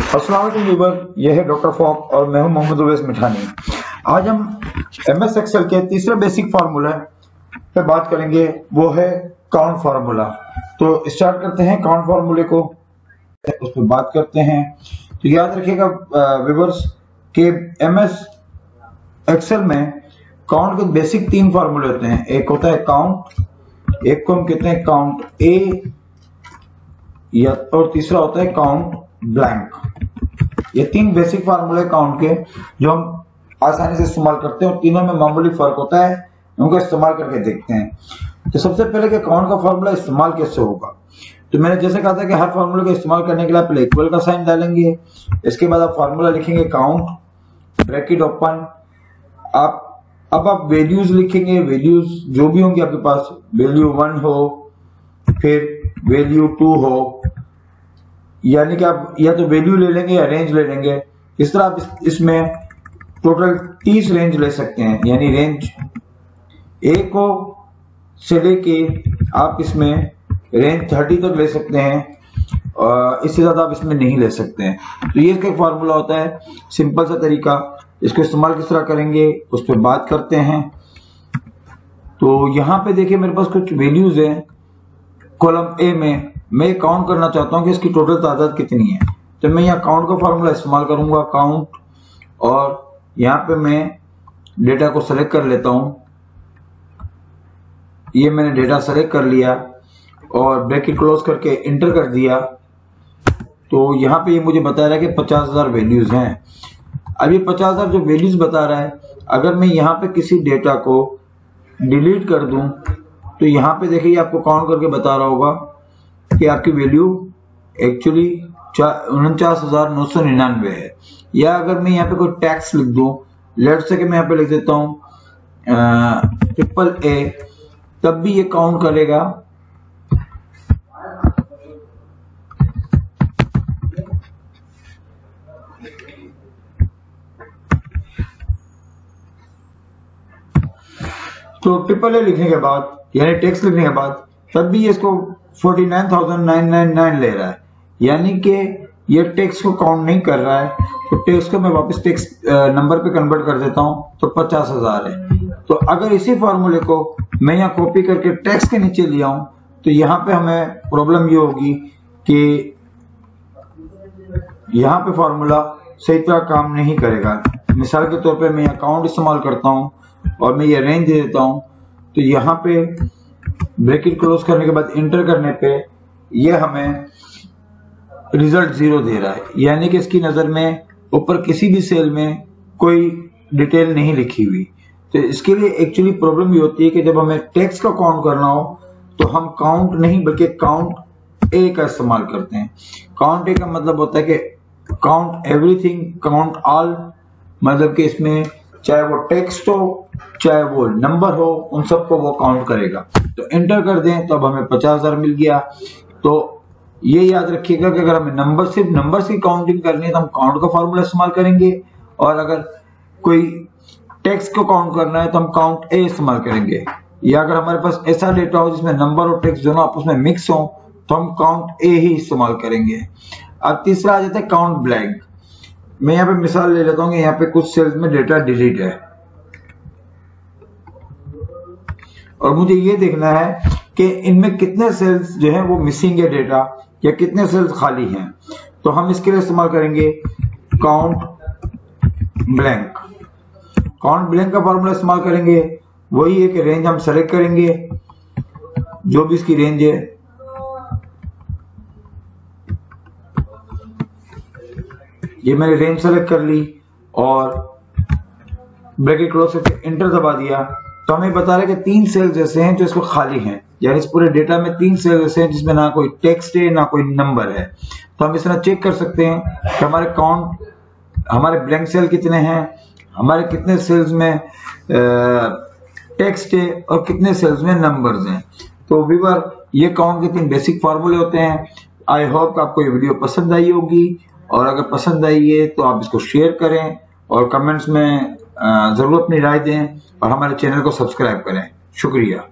अस्सलाम वालेकुम व्यूअर, यह है डॉक्टर फॉक और मैं हूं मोहम्मद उवैस मिठानी। आज हम एमएस एक्सेल के तीसरे बेसिक फार्मूला पे बात करेंगे, वो है काउंट फार्मूला। तो स्टार्ट करते हैं काउंट फार्मूले को, उस पर बात करते हैं। तो याद रखिएगा व्यूअर्स के एमएस एक्सेल में काउंट के बेसिक तीन फार्मूले होते हैं। एक होता है काउंट, एक को हम कहते हैं काउंट ए, या और तीसरा होता है काउंट ब्लैंक। ये तीन बेसिक फार्मूले काउंट के जो हम आसानी से इस्तेमाल करते हैं और तीनों में मामूली फर्क होता है, उनको इस्तेमाल करके देखते हैं। तो सबसे पहले कि काउंट का फार्मूला इस्तेमाल कैसे होगा, तो मैंने जैसे कहा था कि हर फार्मूले को इस्तेमाल करने के लिए पहले इक्वल का साइन डालेंगे, इसके बाद आप फार्मूला लिखेंगे काउंट ब्रैकेट ओपन। अब आप वैल्यूज लिखेंगे, वैल्यूज जो भी होंगे आपके पास, वैल्यू 1 हो फिर वैल्यू 2 हो, यानी कि आप या तो वैल्यू ले लेंगे या रेंज ले लेंगे। इस तरह आप इसमें टोटल 30 रेंज ले सकते हैं, यानी रेंज ए को से लेके आप इसमें रेंज 30 तक ले सकते हैं, इससे ज्यादा आप इसमें नहीं ले सकते हैं। तो ये इसका फार्मूला होता है, सिंपल सा तरीका। इसको इस्तेमाल किस तरह करेंगे उस पर बात करते हैं। तो यहाँ पे देखिए मेरे पास कुछ वैल्यूज हैं कॉलम ए में, मैं काउंट करना चाहता हूं कि इसकी टोटल तादाद कितनी है। तो मैं यहाँ काउंट का फार्मूला इस्तेमाल करूंगा काउंट, और यहाँ पे मैं डेटा को सेलेक्ट कर लेता हूं। ये मैंने डेटा सेलेक्ट कर लिया और ब्रैकेट क्लोज करके इंटर कर दिया। तो यहाँ पे ये मुझे बता रहा है कि 50,000 वैल्यूज हैं। अब ये 50,000 जो वैल्यूज बता रहा है, अगर मैं यहाँ पे किसी डेटा को डिलीट कर दूं तो यहाँ पे देखिए आपको काउंट करके बता रहा होगा कि आपकी वैल्यू एक्चुअली 49,999 है। या अगर मैं यहाँ पे कोई टैक्स लिख दूं, लेट्स से कि मैं यहाँ पे लिख देता हूँ AAA, तब भी ये काउंट करेगा। तो AAA लिखने के बाद यानी टैक्स लिखने के बाद तब भी ये इसको 49,999 ले रहा है, यानी कि ये टैक्स को काउंट नहीं कर रहा है। तो टैक्स को मैं वापस टैक्स नंबर पे कन्वर्ट कर देता हूं, तो 50,000 है। तो अगर इसी फार्मूले को मैं यहाँ कॉपी करके टैक्स के नीचे ले आऊं तो यहाँ पे हमें प्रॉब्लम ये होगी कि यहाँ पे फार्मूला सही तरह काम नहीं करेगा। मिसाल के तौर पे मैं यहाँ काउंट इस्तेमाल करता हूँ और मैं ये रेंज दे देता हूँ, तो यहाँ पे ब्रैकेट क्लोज करने के बाद इंटर करने पे ये हमें रिजल्ट 0 दे रहा है, यानी कि इसकी नजर में ऊपर किसी भी सेल में कोई डिटेल नहीं लिखी हुई। तो इसके लिए एक्चुअली प्रॉब्लम ये होती है कि जब हमें टेक्स्ट का काउंट करना हो तो हम काउंट नहीं बल्कि काउंट ए का इस्तेमाल करते हैं। काउंट ए का मतलब होता है कि काउंट एवरीथिंग, काउंट ऑल, मतलब कि इसमें चाहे वो टेक्स्ट हो चाहे वो नंबर हो, उन सबको वो काउंट करेगा। तो एंटर कर दें तो अब हमें 50,000 मिल गया। तो ये याद रखिएगा कि अगर हमें सिर्फ नंबर्स की काउंटिंग करनी है तो हम काउंट का फार्मूला इस्तेमाल करेंगे, और अगर कोई टेक्स्ट को काउंट करना है तो हम काउंट ए इस्तेमाल करेंगे। या अगर हमारे पास ऐसा डेटा हो जिसमें नंबर और टेक्स्ट दोनों आपस में मिक्स हो तो हम काउंट ए ही इस्तेमाल करेंगे। अब तीसरा आ जाता है काउंट ब्लैंक। मैं यहाँ पे मिसाल ले लेता हूँ कि यहाँ पे कुछ सेल्स में डेटा डिलीट है और मुझे ये देखना है कि इनमें कितने सेल्स जो है वो मिसिंग है डेटा, या कितने सेल्स खाली हैं। तो हम इसके लिए इस्तेमाल करेंगे काउंट ब्लैंक। काउंट ब्लैंक का फॉर्मूला इस्तेमाल करेंगे, वही है कि रेंज हम सेलेक्ट करेंगे, जो भी इसकी रेंज है। ये मैंने रेंज सेलेक्ट कर ली और ब्रैकेट क्लोज करके इंटर दबा दिया। तो हमें बता रहा है कि 3 सेल्स ऐसे हैं जो इसको खाली हैं, यानी इस पूरे डेटा में 3 सेल्स ऐसे हैं जिसमें ना कोई टेक्स्ट है ना कोई नंबर है। तो हम इस तरह चेक कर सकते हैं कि हमारे काउंट, हमारे ब्लैंक सेल कितने हैं, हमारे कितने सेल्स में टेक्स्ट है और कितने सेल्स में नंबर्स हैं। तो व्यूअर, ये काउंट के 3 बेसिक फार्मूले होते हैं। आई होप आपको ये वीडियो पसंद आई होगी, और अगर पसंद आई है तो आप इसको शेयर करें और कमेंट्स में जरूर अपनी राय दें और हमारे चैनल को सब्सक्राइब करें। शुक्रिया।